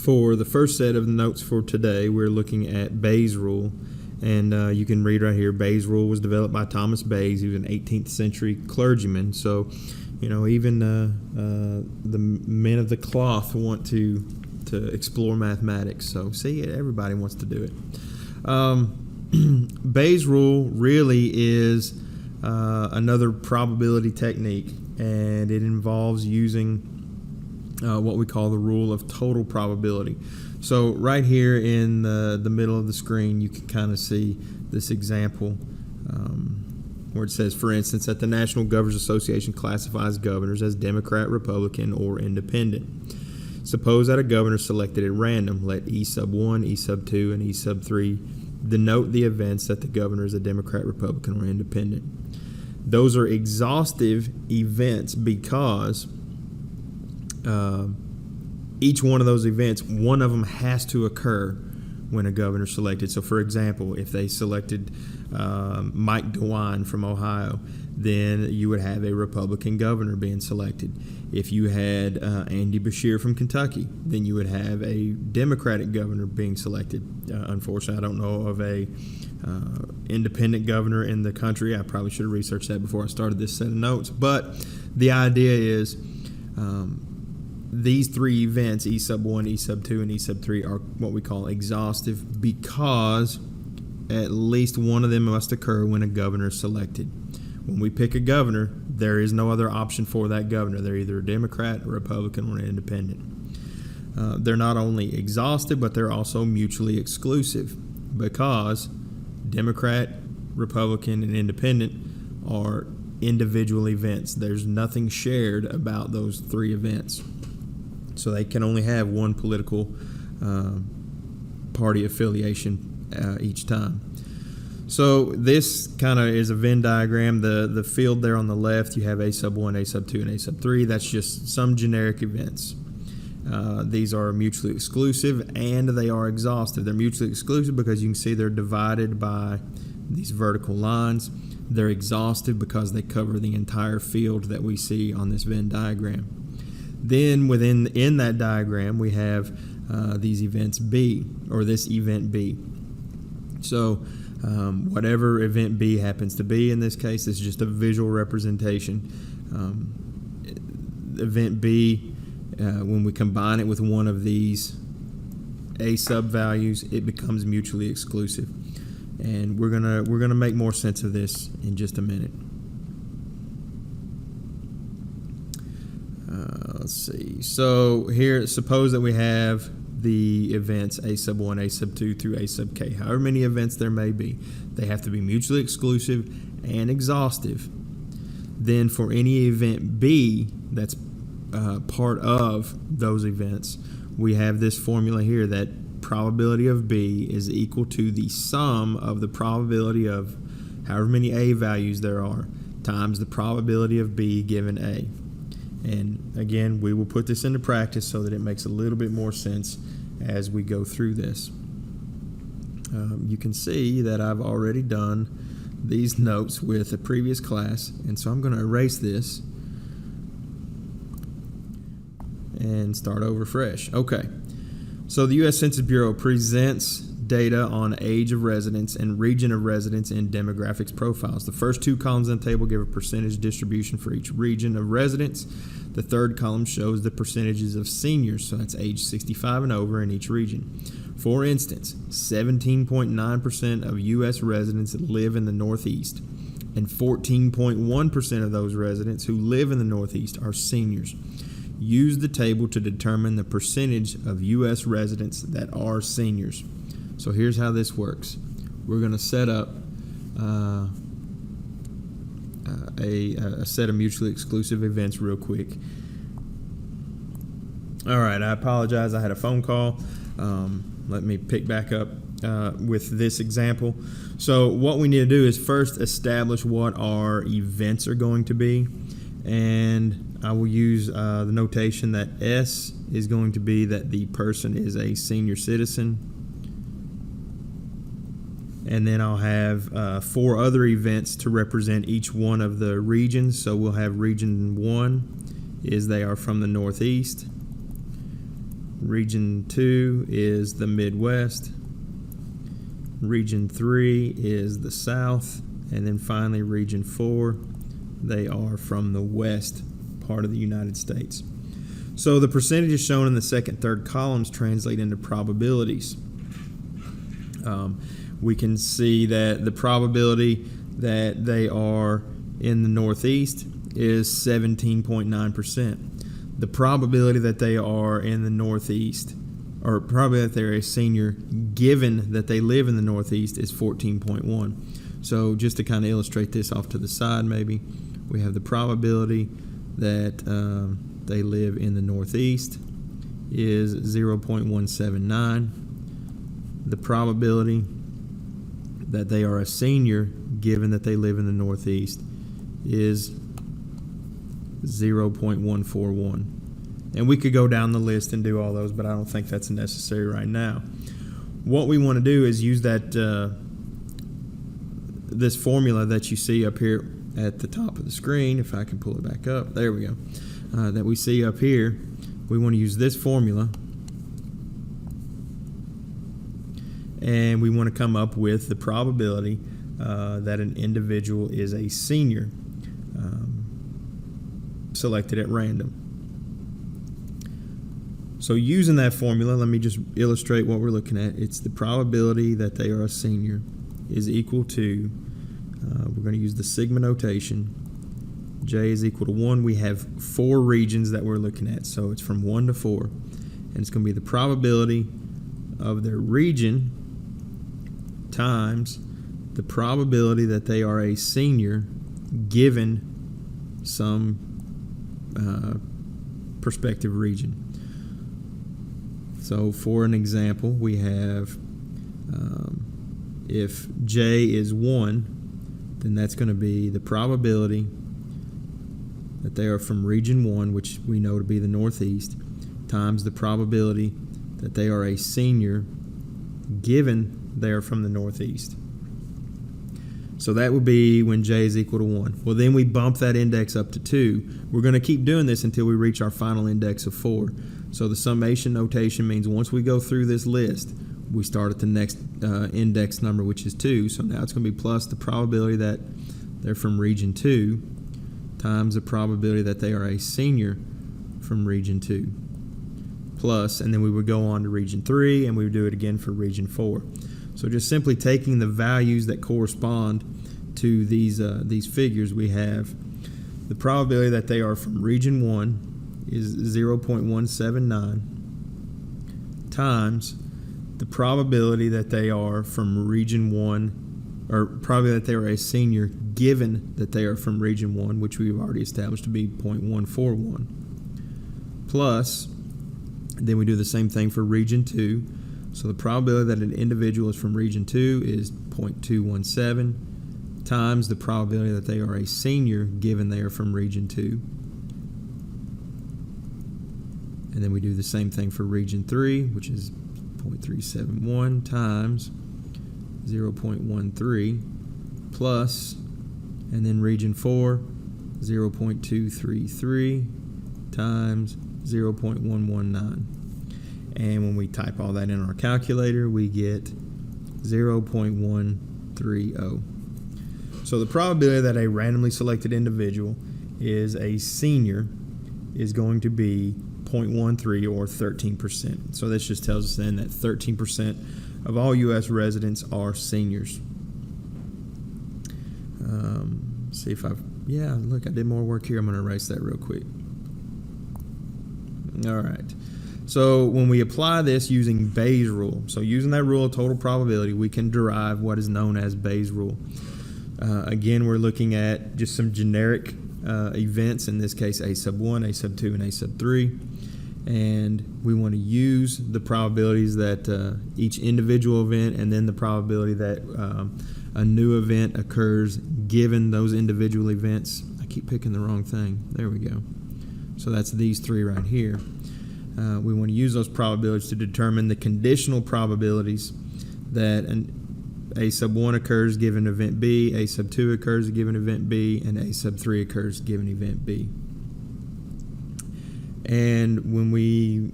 For the first set of notes for today, we're looking at Bayes' rule. And you can read right here, Bayes' rule was developed by Thomas Bayes. He was an 18th century clergyman. So, even the men of the cloth want to explore mathematics. So, see, everybody wants to do it. Bayes' rule really is another probability technique, and it involves using what we call the rule of total probability. So right here in the middle of the screen, you can kind of see this example where it says, for instance, that the National Governors Association classifies governors as Democrat, Republican, or Independent. Suppose that a governor selected at random. Let E sub 1, E sub 2, and E sub 3 denote the events that the governor is a Democrat, Republican, or Independent. Those are exhaustive events because each one of those events, one of them has to occur when a governor selected. So, for example, if they selected Mike DeWine from Ohio, then you would have a Republican governor being selected. If you had Andy Beshear from Kentucky, then you would have a Democratic governor being selected. Unfortunately, I don't know of a independent governor in the country. I probably should have researched that before I started this set of notes. But the idea is these three events, E sub 1, E sub 2, and E sub 3, are what we call exhaustive because at least one of them must occur when a governor is selected. When we pick a governor, there is no other option for that governor. They're either a Democrat, a Republican, or an Independent. They're not only exhaustive, but they're also mutually exclusive because Democrat, Republican, and Independent are individual events. There's nothing shared about those three events. So they can only have one political party affiliation each time. So this kind of is a Venn diagram. The field there on the left, you have A sub 1, A sub 2, and A sub 3. That's just some generic events. These are mutually exclusive and they are exhaustive. They're mutually exclusive because you can see they're divided by these vertical lines. They're exhaustive because they cover the entire field that we see on this Venn diagram. Then in that diagram, we have these events B, or this event B. So whatever event B happens to be in this case, it's just a visual representation. Event B, when we combine it with one of these A sub values, it becomes mutually exclusive. And we're gonna make more sense of this in just a minute. Let's see. So here, suppose that we have the events A sub 1, A sub 2 through A sub k. However many events there may be, they have to be mutually exclusive and exhaustive. Then for any event B that's part of those events, we have this formula here that probability of B is equal to the sum of the probability of however many A values there are times the probability of B given A. And again, we will put this into practice so that it makes a little bit more sense as we go through this. You can see that I've already done these notes with a previous class, and so I'm going to erase this and start over fresh. Okay, so the U.S. Census Bureau presents data on age of residence and region of residence in demographics profiles. The first two columns in the table give a percentage distribution for each region of residence. The third column shows the percentages of seniors, so that's age 65 and over in each region. For instance, 17.9% of U.S. residents live in the Northeast, and 14.1% of those residents who live in the Northeast are seniors. Use the table to determine the percentage of U.S. residents that are seniors. So here's how this works. We're going to set up a set of mutually exclusive events real quick. All right, I apologize. I had a phone call. Let me pick back up with this example. So what we need to do is first establish what our events are going to be. And I will use the notation that S is going to be that the person is a senior citizen. And then I'll have 4 other events to represent each one of the regions. So we'll have region 1 is they are from the Northeast. Region 2 is the Midwest. Region 3 is the South. And then finally, Region 4, they are from the west part of the United States. So the percentages shown in the second, third columns translate into probabilities. We can see that the probability that they are in the Northeast is 17.9%. The probability that they are in the Northeast, or probably that they're a senior, given that they live in the Northeast, is 14.1. So just to kind of illustrate this off to the side, maybe, we have the probability that they live in the Northeast is 0.179. The probability that they are a senior, given that they live in the Northeast, is 0.141. And we could go down the list and do all those, but I don't think that's necessary right now. What we want to do is use that this formula that you see up here at the top of the screen. If I can pull it back up, there we go. That we see up here. We want to use this formula, and we want to come up with the probability that an individual is a senior, selected at random. So using that formula, let me just illustrate what we're looking at. It's the probability that they are a senior is equal to, we're going to use the sigma notation, J is equal to 1. We have 4 regions that we're looking at, so it's from 1 to 4. And it's going to be the probability of their region times the probability that they are a senior given some prospective region. So for an example, we have if J is 1, then that's going to be the probability that they are from region 1, which we know to be the Northeast, times the probability that they are a senior given they are from the Northeast. So that would be when J is equal to 1. Well, then we bump that index up to 2. We're going to keep doing this until we reach our final index of 4. So the summation notation means once we go through this list, we start at the next index number, which is 2. So now it's going to be plus the probability that they're from region 2 times the probability that they are a senior from region 2. Plus, and then we would go on to region 3, and we would do it again for region 4. So just simply taking the values that correspond to these figures, we have the probability that they are from region 1 is 0.179 times the probability that they are from region 1, or probably that they are a senior given that they are from region 1, which we've already established to be 0.141, plus, then we do the same thing for region 2. So the probability that an individual is from region 2 is 0.217 times the probability that they are a senior given they are from region 2. And then we do the same thing for region 3, which is 0.371 times 0.13 plus, and then region 4, 0.233 times 0.119. And when we type all that in our calculator, we get 0.130. So the probability that a randomly selected individual is a senior is going to be 0.13 or 13%. So this just tells us then that 13% of all U.S. residents are seniors. See if look, I did more work here. I'm going to erase that real quick. All right. So when we apply this using Bayes' rule, so using that rule of total probability, we can derive what is known as Bayes' rule. Again, we're looking at just some generic events, in this case A sub 1, A sub 2, and A sub 3. And we want to use the probabilities that each individual event, and then the probability that a new event occurs given those individual events. I keep picking the wrong thing. There we go. So that's these 3 right here. We want to use those probabilities to determine the conditional probabilities that A sub 1 occurs given event B, A sub 2 occurs given event B, and A sub 3 occurs given event B. And when we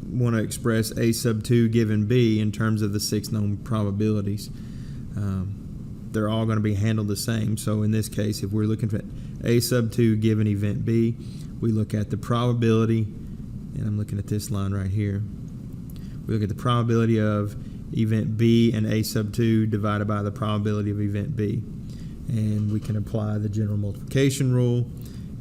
want to express A sub 2 given B in terms of the 6 known probabilities. They're all going to be handled the same. So in this case, if we're looking at A sub 2 given event B, we look at the probability, and I'm looking at this line right here. We look at the probability of event B and A sub 2 divided by the probability of event B. And we can apply the general multiplication rule,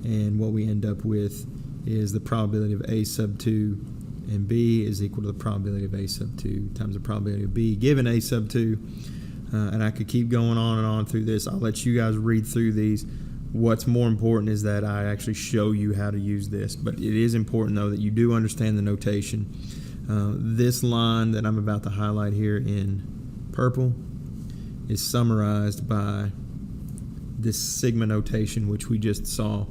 and what we end up with is the probability of A sub 2 and B is equal to the probability of A sub 2 times the probability of B given A sub 2. And I could keep going on and on through this. I'll let you guys read through these. What's more important is that I actually show you how to use this. But it is important, though, that you do understand the notation. This line that I'm about to highlight here in purple is summarized by this sigma notation, which we just saw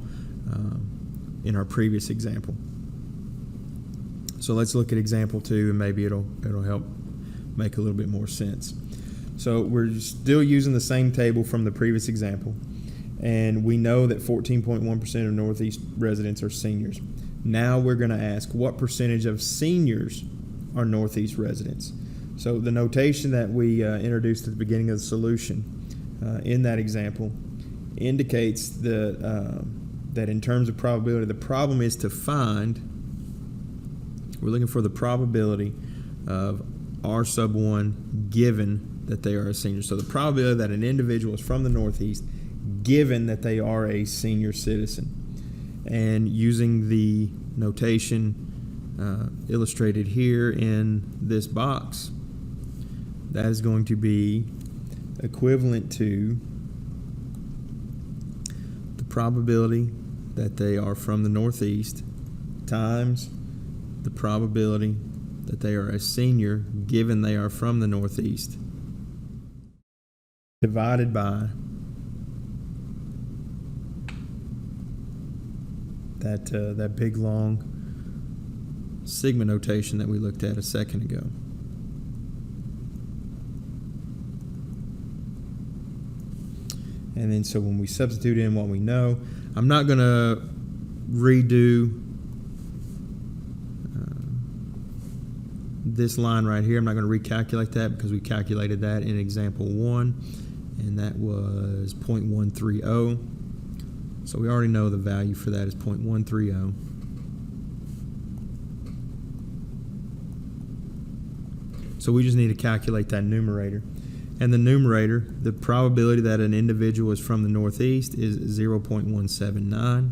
in our previous example. So let's look at example 2, and maybe it'll help make a little bit more sense. So we're still using the same table from the previous example, and we know that 14.1% of Northeast residents are seniors. Now we're going to ask what percentage of seniors are Northeast residents. So the notation that we introduced at the beginning of the solution in that example indicates that in terms of probability, the problem is to find, we're looking for the probability of R sub 1 given that they are a senior. So the probability that an individual is from the Northeast given that they are a senior citizen. And using the notation illustrated here in this box, that is going to be equivalent to the probability that they are from the Northeast times the probability that they are a senior given they are from the Northeast, divided by that big long sigma notation that we looked at a second ago. And then so when we substitute in what we know, I'm not going to redo this line right here. I'm not going to recalculate that because we calculated that in example 1. And that was 0.130. So we already know the value for that is 0.130. So we just need to calculate that numerator. And the numerator, the probability that an individual is from the Northeast is 0.179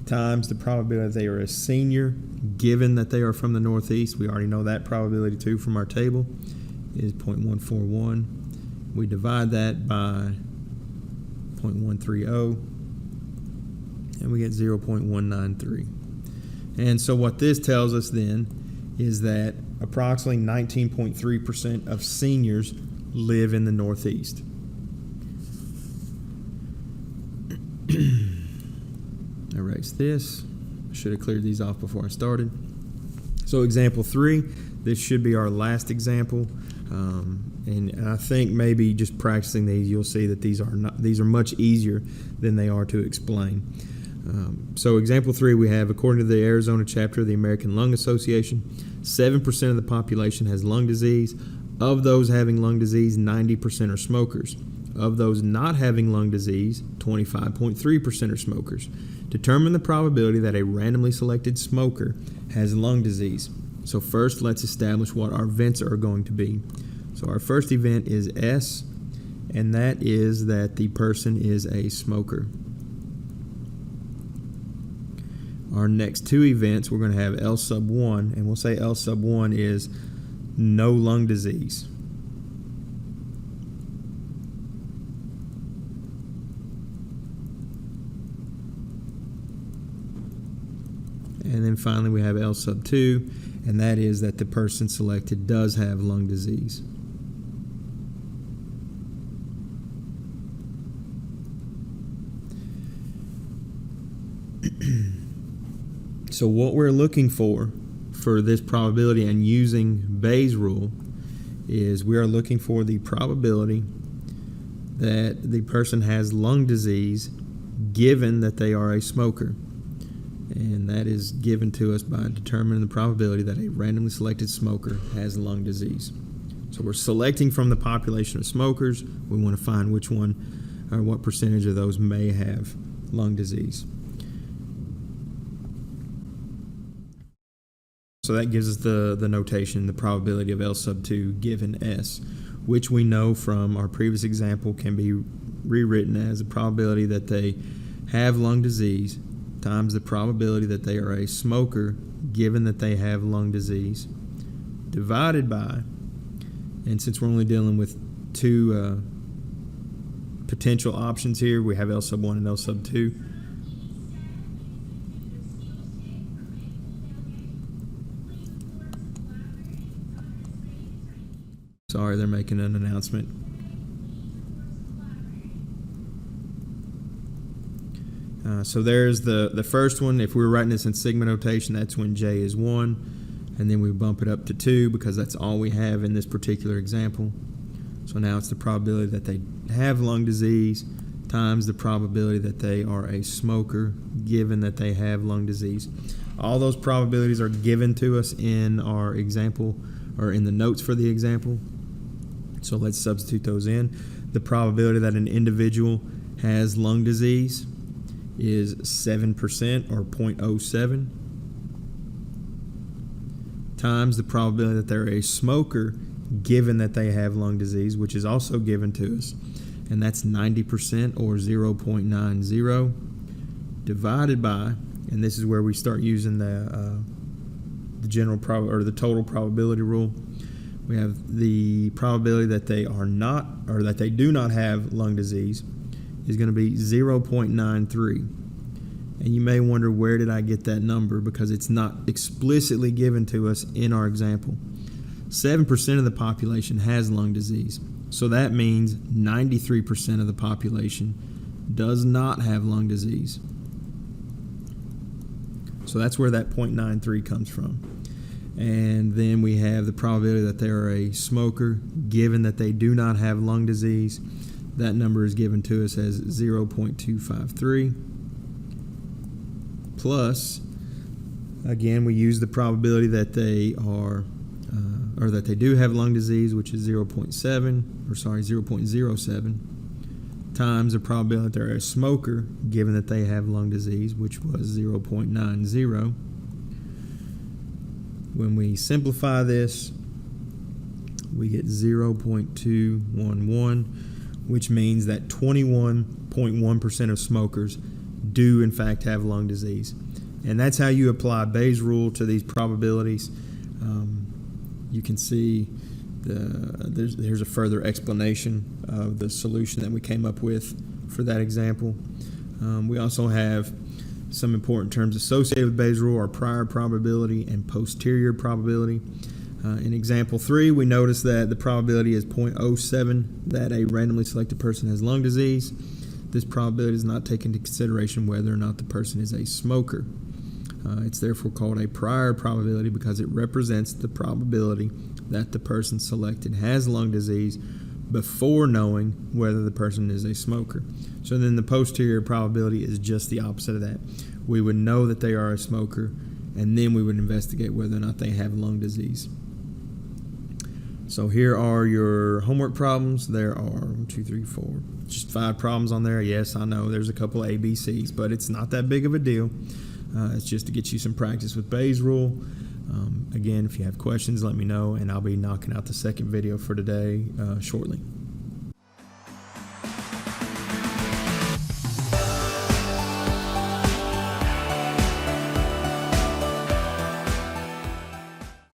times the probability that they are a senior given that they are from the Northeast. We already know that probability too from our table is 0.141. We divide that by 0.130 and we get 0.193. And so what this tells us then is that approximately 19.3% of seniors live in the Northeast. Erase this. I should have cleared these off before I started. So example 3, this should be our last example. And I think maybe just practicing these, you'll see that these are much easier than they are to explain. So example 3, we have, according to the Arizona chapter of the American Lung Association, 7% of the population has lung disease. Of those having lung disease, 90% are smokers. Of those not having lung disease, 25.3% are smokers. Determine the probability that a randomly selected smoker has lung disease. So first, let's establish what our events are going to be. So our first event is S, and that is that the person is a smoker. Our next two events, we're going to have L sub 1, and we'll say L sub 1 is no lung disease. And then finally we have L sub 2, and that is that the person selected does have lung disease. So what we're looking for this probability and using Bayes' rule is we are looking for the probability that the person has lung disease given that they are a smoker. and that is given to us by determining the probability that a randomly selected smoker has lung disease. So we're selecting from the population of smokers. We want to find which one or what percentage of those may have lung disease. So that gives us the notation, the probability of L sub 2 given S, which we know from our previous example can be rewritten as the probability that they have lung disease times the probability that they are a smoker given that they have lung disease divided by, and since we're only dealing with two potential options here, we have L sub 1 and L sub 2. Sorry, they're making an announcement. So there's the first one. If we were writing this in sigma notation, that's when J is 1, and then we bump it up to 2 because that's all we have in this particular example. So now it's the probability that they have lung disease times the probability that they are a smoker given that they have lung disease. All those probabilities are given to us in our example or in the notes for the example. So let's substitute those in. The probability that an individual has lung disease is 7% or 0.07 times the probability that they're a smoker given that they have lung disease, which is also given to us, and that's 90% or 0.90 divided by, and this is where we start using the general or the total probability rule. We have the probability that they are not, or that they do not have lung disease is going to be 0.93. And you may wonder, where did I get that number? Because it's not explicitly given to us in our example. 7% of the population has lung disease. So that means 93% of the population does not have lung disease. So that's where that 0.93 comes from. And then we have the probability that they are a smoker given that they do not have lung disease. That number is given to us as 0.253 plus, again, we use the probability that they are or that they do have lung disease, which is 0.07 times the probability that they're a smoker given that they have lung disease, which was 0.90. When we simplify this, we get 0.211, which means that 21.1% of smokers do in fact have lung disease. And that's how you apply Bayes' rule to these probabilities. You can see there's a further explanation of the solution that we came up with for that example. We also have some important terms associated with Bayes' rule are prior probability and posterior probability. In example 3, we notice that the probability is 0.07 that a randomly selected person has lung disease. This probability does not take into consideration whether or not the person is a smoker. It's therefore called a prior probability because it represents the probability that the person selected has lung disease before knowing whether the person is a smoker. So then the posterior probability is just the opposite of that. We would know that they are a smoker, and then we would investigate whether or not they have lung disease. So here are your homework problems. There are 1, 2, 3, 4, just 5 problems on there. Yes, I know there's a couple of ABCs, but it's not that big of a deal. It's just to get you some practice with Bayes' rule. Again, if you have questions, let me know, and I'll be knocking out the second video for today shortly.